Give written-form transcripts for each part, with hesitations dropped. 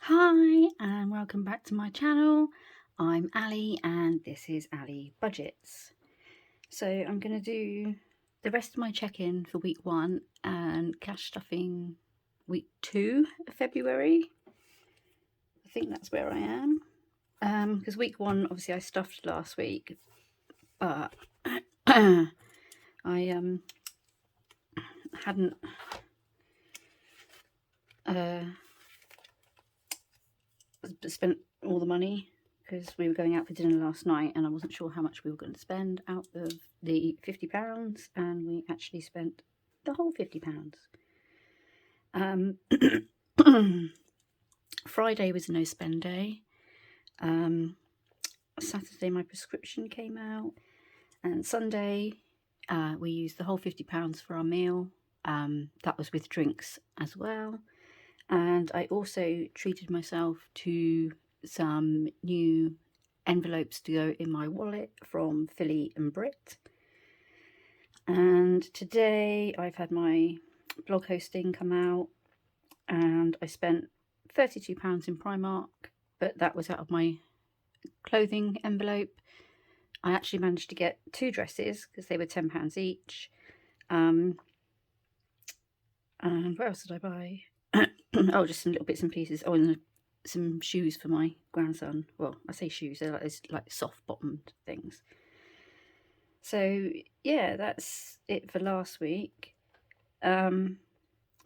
Hi and welcome back to my channel. I'm Ali and this is Ali Budgets. So I'm going to do the rest of my check-in for week 1 and cash stuffing week 2 of February. I think that's where I am. Because week 1 obviously I stuffed last week, but I hadn't spent all the money because we were going out for dinner last night and I wasn't sure how much we were going to spend out of the £50, and we actually spent the whole £50. Friday was a no spend day. Saturday my prescription came out, and Sunday we used the whole £50 for our meal. That was with drinks as well. And I also treated myself to some new envelopes to go in my wallet from Philly and Brit. And today I've had my blog hosting come out and I spent £32 in Primark, but that was out of my clothing envelope. I actually managed to get 2 dresses because they were £10 each. And what else did I buy? Oh, just some little bits and pieces. Oh, and some shoes for my grandson. Well, I say shoes, they're like soft bottomed things. So yeah, that's it for last week. A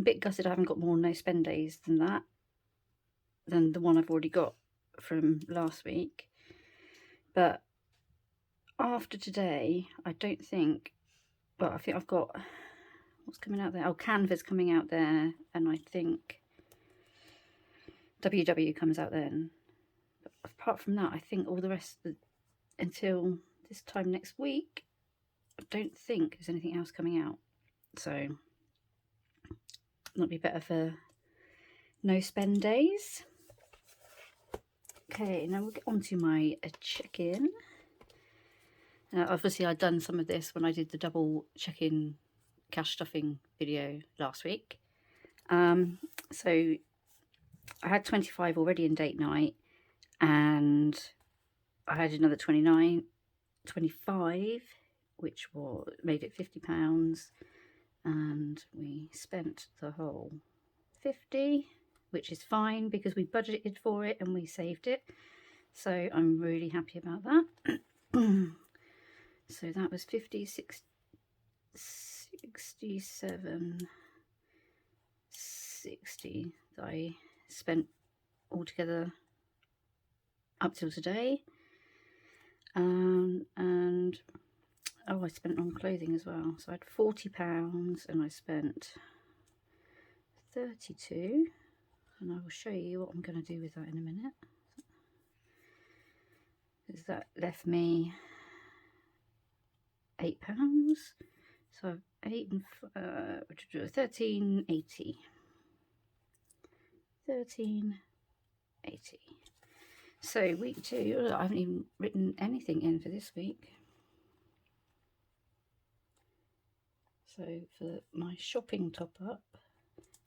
bit gutted I haven't got more no spend days than that, than the one I've already got from last week. But after today, I don't think, well, I think I've got, what's coming out there? Oh, Canva's coming out there, and I think WW comes out then. But apart from that, I think all the rest of until this time next week, I don't think there's anything else coming out. So that'll be better for no spend days. Okay, now we'll get on to my check-in. Obviously I'd done some of this when I did the double check-in cash stuffing video last week. So I had 25 already in date night, and I had another 25, which made it £50, and we spent the whole 50, which is fine because we budgeted for it and we saved it. So I'm really happy about that. So that was 67, 60 that I spent altogether up till today. And oh, I spent on clothing as well. So I had £40 and I spent 32, and I will show you what I'm going to do with that in a minute. Because that left me £8. So 8 and 13.80. 13.80. So week 2, I haven't even written anything in for this week. So for my shopping top up,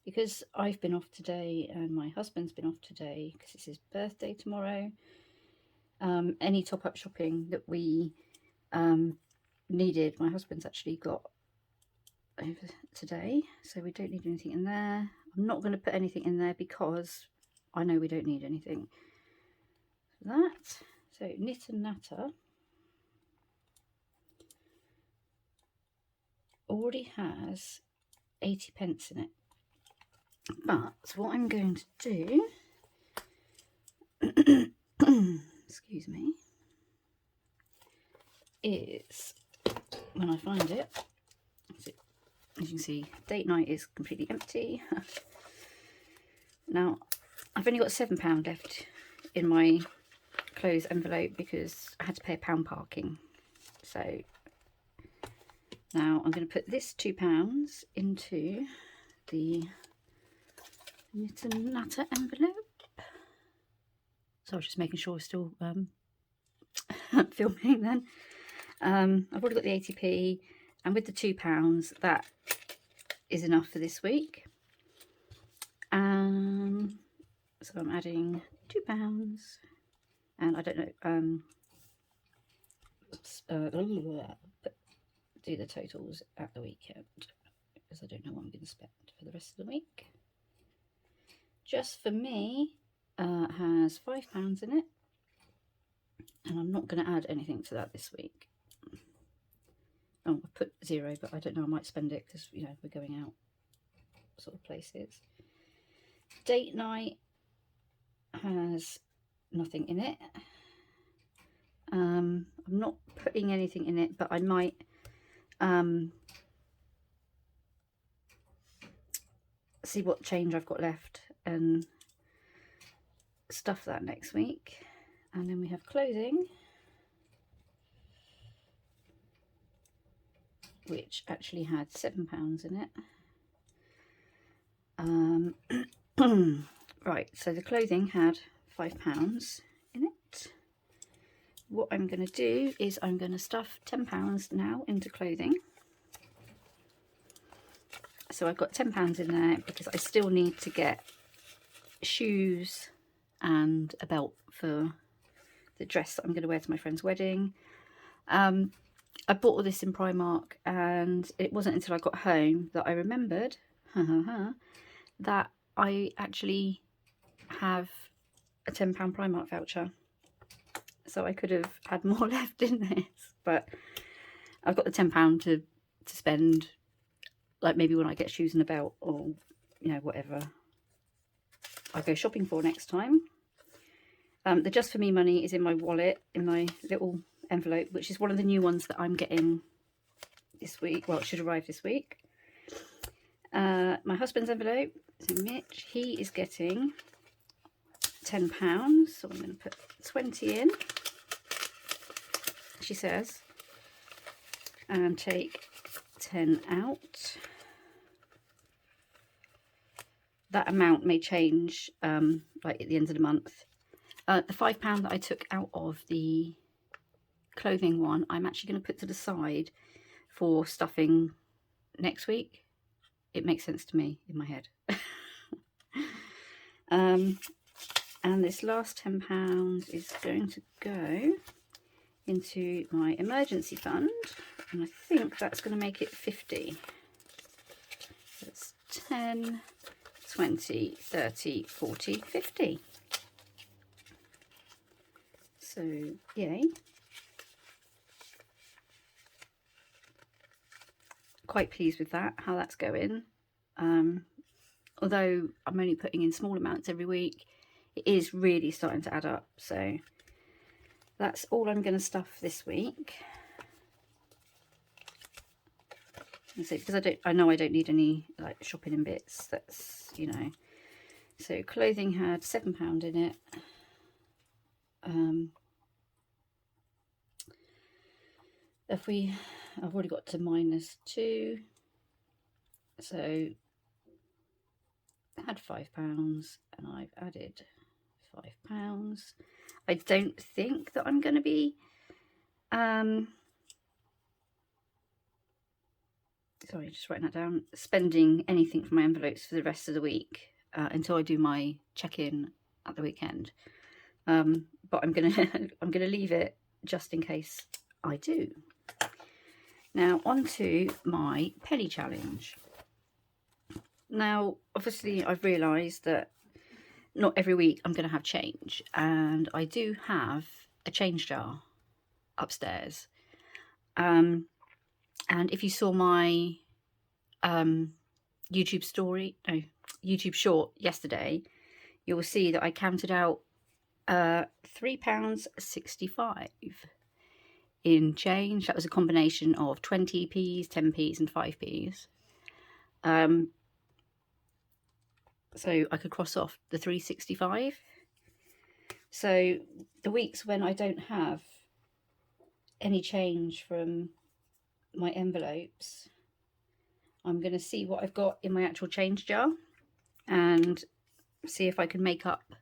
because I've been off today and my husband's been off today because it's his birthday tomorrow, any top up shopping that we needed, my husband's actually got over today, so we don't need anything in there. I'm not going to put anything in there because I know we don't need anything for that. So Knit and Natter already has 80p in it, but what I'm going to do excuse me, is when I find it, as you can see, date night is completely empty. Now I've only got £7 left in my clothes envelope because I had to pay £1 parking. So now I'm going to put this £2 into the Knit and Natter envelope. So I was just making sure we're still filming then. I've already got the 80p, and with the £2 that is enough for this week. So I'm adding £2, and I don't know, do the totals at the weekend, because I don't know what I'm going to spend for the rest of the week. Just for me, has £5 in it, and I'm not going to add anything to that this week. Oh, I put 0, but I don't know, I might spend it because, you know, we're going out sort of places. Date night has nothing in it. I'm not putting anything in it, but I might see what change I've got left and stuff that next week. And then we have clothing, which actually had £7 in it. Right, so the clothing had £5 in it. What I'm going to do is I'm going to stuff £10 now into clothing. So I've got £10 in there because I still need to get shoes and a belt for the dress that I'm going to wear to my friend's wedding. I bought all this in Primark, and it wasn't until I got home that I remembered that I actually have a £10 Primark voucher. So I could have had more left in this, but I've got the £10 to spend, like maybe when I get shoes and a belt, or, you know, whatever I go shopping for next time. The Just For Me money is in my wallet, in my little envelope, which is one of the new ones that I'm getting this week. Well, it should arrive this week. My husband's envelope, so Mitch, he is getting £10, so I'm going to put 20 in, she says, and take 10 out. That amount may change like at the end of the month. The £5 that I took out of the clothing one, I'm actually going to put to the side for stuffing next week. It makes sense to me in my head. And this last £10 is going to go into my emergency fund, and I think that's going to make it 50. That's 10, 20, 30, 40, 50. So, yay. Quite pleased with that, how that's going. Although I'm only putting in small amounts every week, it is really starting to add up. So that's all I'm going to stuff this week. So because I know I don't need any like shopping in bits. That's, you know. So clothing had £7 in it. I've already got to -2, so I had £5 and I've added £5. I don't think that I'm going to be sorry, just writing that down, spending anything from my envelopes for the rest of the week until I do my check-in at the weekend. But I'm gonna leave it just in case I do. Now on to my penny challenge. Now obviously I've realised that not every week I'm going to have change, and I do have a change jar upstairs. And if you saw my YouTube short yesterday, you will see that I counted out £3.65 in change. That was a combination of 20p's, 10p's and 5p's. So I could cross off the 365. So the weeks when I don't have any change from my envelopes, I'm going to see what I've got in my actual change jar and see if I can make up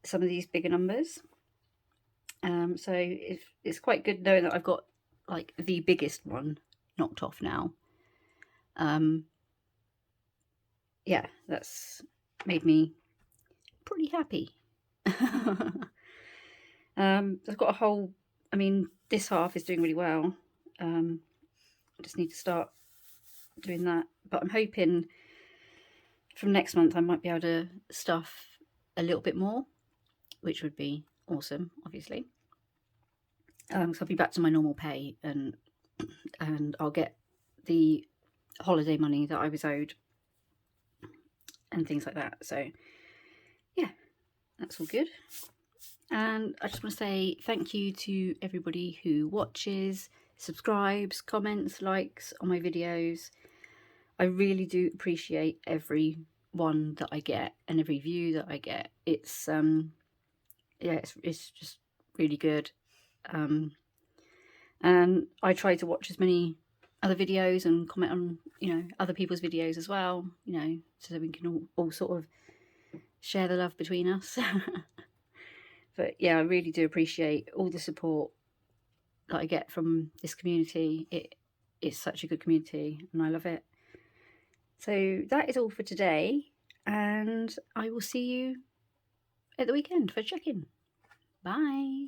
some of these bigger numbers. So it's quite good knowing that I've got like the biggest one knocked off now. Yeah, that's made me pretty happy. I've got a whole, I mean, this half is doing really well. I just need to start doing that, but I'm hoping from next month I might be able to stuff a little bit more, which would be awesome, obviously. So I'll be back to my normal pay, and I'll get the holiday money that I was owed and things like that. So yeah, that's all good. And I just want to say thank you to everybody who watches, subscribes, comments, likes on my videos. I really do appreciate every one that I get and every view that I get. It's yeah, it's just really good. And I try to watch as many other videos and comment on, you know, other people's videos as well, you know, so that we can all sort of share the love between us. But yeah, I really do appreciate all the support that I get from this community. It's such a good community and I love it. So that is all for today, and I will see you at the weekend for check-in. Bye.